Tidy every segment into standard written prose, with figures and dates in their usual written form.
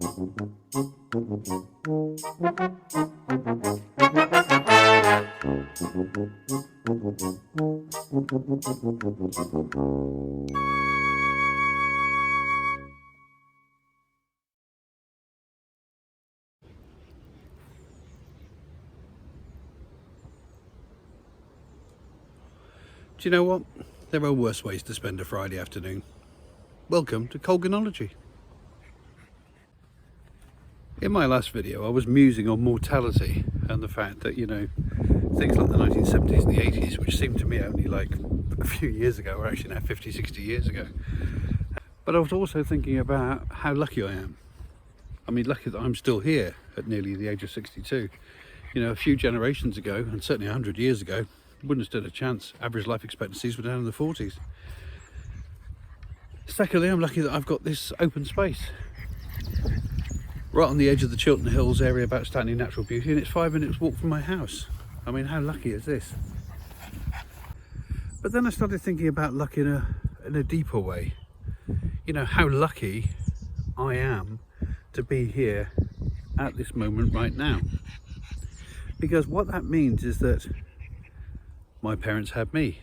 Do you know what? There are worse ways to spend a Friday afternoon. Welcome to Colganology. In my last video, I was musing on mortality and the fact that, things like the 1970s and the 80s, which seemed to me only like a few years ago, or actually now 50, 60 years ago. But I was also thinking about how lucky I am. I mean, lucky that I'm still here at nearly the age of 62. A few generations ago, and certainly 100 years ago, wouldn't have stood a chance. Average life expectancies were down in the 40s. Secondly, I'm lucky that I've got this open space right on the edge of the Chiltern Hills area of outstanding natural beauty, and it's 5 minutes walk from my house. I mean, how lucky is this? But then I started thinking about luck in a deeper way. How lucky I am to be here at this moment right now. Because what that means is that my parents had me,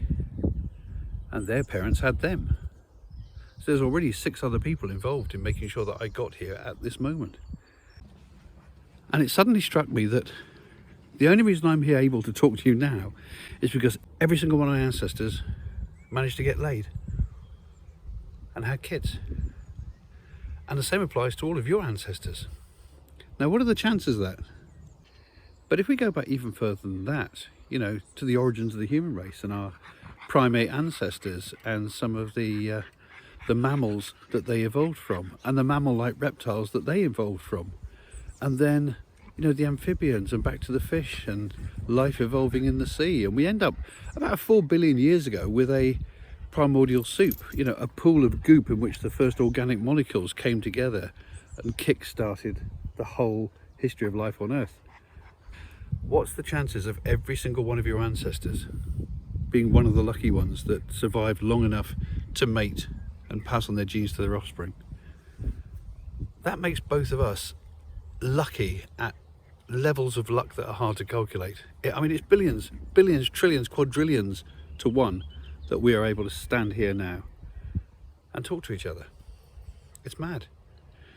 and their parents had them. So there's already 6 other people involved in making sure that I got here at this moment. And it suddenly struck me that the only reason I'm here able to talk to you now is because every single one of my ancestors managed to get laid and had kids. And the same applies to all of your ancestors. Now, what are the chances of that? But if we go back even further than that, to the origins of the human race and our primate ancestors and some of the mammals that they evolved from, and the mammal-like reptiles that they evolved from, and then the amphibians, and back to the fish and life evolving in the sea, and we end up about 4 billion years ago with a primordial soup, a pool of goop in which the first organic molecules came together and kick-started the whole history of life on Earth. What's the chances of every single one of your ancestors being one of the lucky ones that survived long enough to mate and pass on their genes to their offspring? That makes both of us lucky at levels of luck that are hard to calculate. It's billions, trillions, quadrillions to one that we are able to stand here now and talk to each other. It's mad.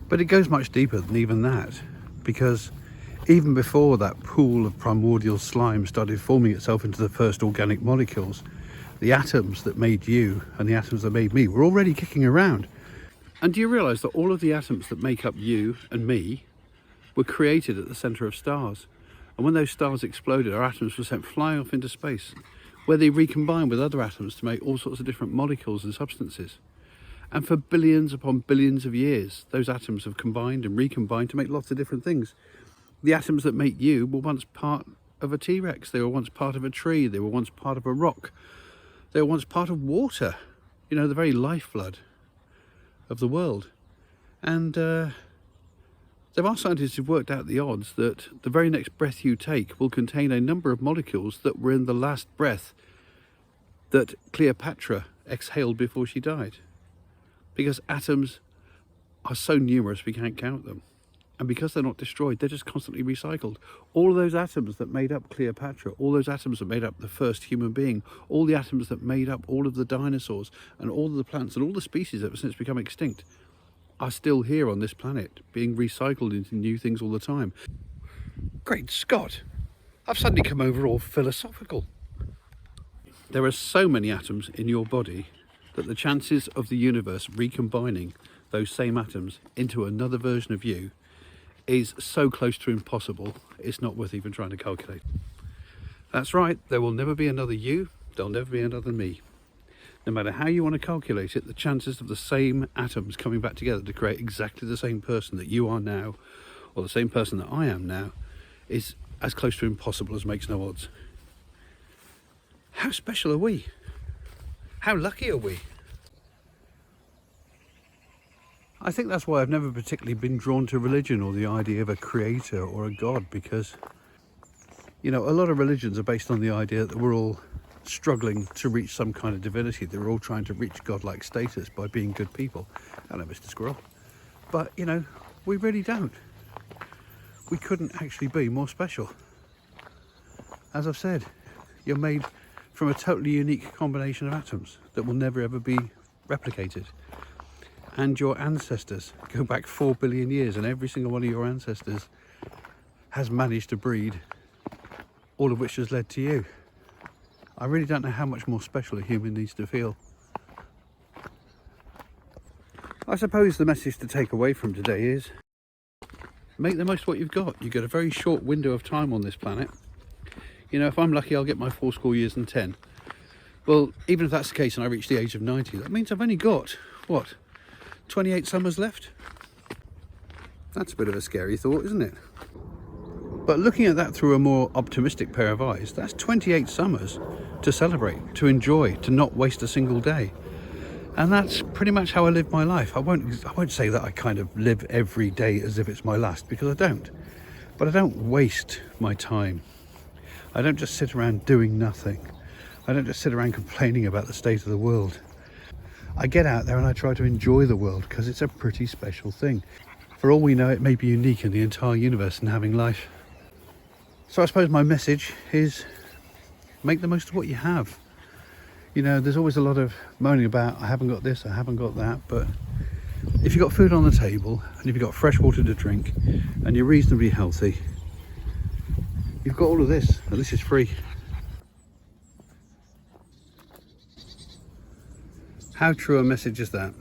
But it goes much deeper than even that, because even before that pool of primordial slime started forming itself into the first organic molecules, the atoms that made you and the atoms that made me were already kicking around. And do you realise that all of the atoms that make up you and me were created at the centre of stars? And when those stars exploded, our atoms were sent flying off into space, where they recombined with other atoms to make all sorts of different molecules and substances. And for billions upon billions of years, those atoms have combined and recombined to make lots of different things. The atoms that make you were once part of a T-Rex, they were once part of a tree, they were once part of a rock, they were once part of water, the very lifeblood of the world. And there are scientists who've worked out the odds that the very next breath you take will contain a number of molecules that were in the last breath that Cleopatra exhaled before she died. Because atoms are so numerous we can't count them. And because they're not destroyed, they're just constantly recycled. All of those atoms that made up Cleopatra, all those atoms that made up the first human being, all the atoms that made up all of the dinosaurs and all of the plants and all the species that have since become extinct are still here on this planet, being recycled into new things all the time. Great Scott! I've suddenly come over all philosophical. There are so many atoms in your body that the chances of the universe recombining those same atoms into another version of you is so close to impossible, it's not worth even trying to calculate. That's right, there will never be another you, there'll never be another me. No matter how you want to calculate it, the chances of the same atoms coming back together to create exactly the same person that you are now, or the same person that I am now, is as close to impossible as makes no odds. How special are we? How lucky are we? I think that's why I've never particularly been drawn to religion or the idea of a creator or a god, because a lot of religions are based on the idea that we're all struggling to reach some kind of divinity, that we're all trying to reach godlike status by being good people. Hello, Mr. Squirrel. But We really don't. We couldn't actually be more special. As I've said, you're made from a totally unique combination of atoms that will never ever be replicated. And your ancestors go back 4 billion years, and every single one of your ancestors has managed to breed, all of which has led to you. I really don't know how much more special a human needs to feel. I suppose the message to take away from today is make the most of what you've got. You've got a very short window of time on this planet. You know, if I'm lucky, I'll get my 4 school years and 10. Well, even if that's the case and I reach the age of 90, that means I've only got, what, 28 summers left? That's a bit of a scary thought, isn't it? But looking at that through a more optimistic pair of eyes, that's 28 summers to celebrate, to enjoy, to not waste a single day. And that's pretty much how I live my life. I won't say that I kind of live every day as if it's my last, because I don't. But I don't waste my time. I don't just sit around doing nothing. I don't just sit around complaining about the state of the world. I get out there and I try to enjoy the world, because it's a pretty special thing. For all we know, it may be unique in the entire universe in having life. So I suppose my message is make the most of what you have. You know, there's always a lot of moaning about, I haven't got this, I haven't got that, but if you've got food on the table, and if you've got fresh water to drink, and you're reasonably healthy, you've got all of this, and this is free. How true a message is that?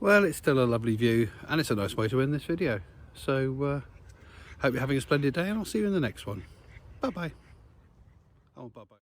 Well, it's still a lovely view, and it's a nice way to end this video. So, hope you're having a splendid day, and I'll see you in the next one. Bye-bye. Oh, bye-bye.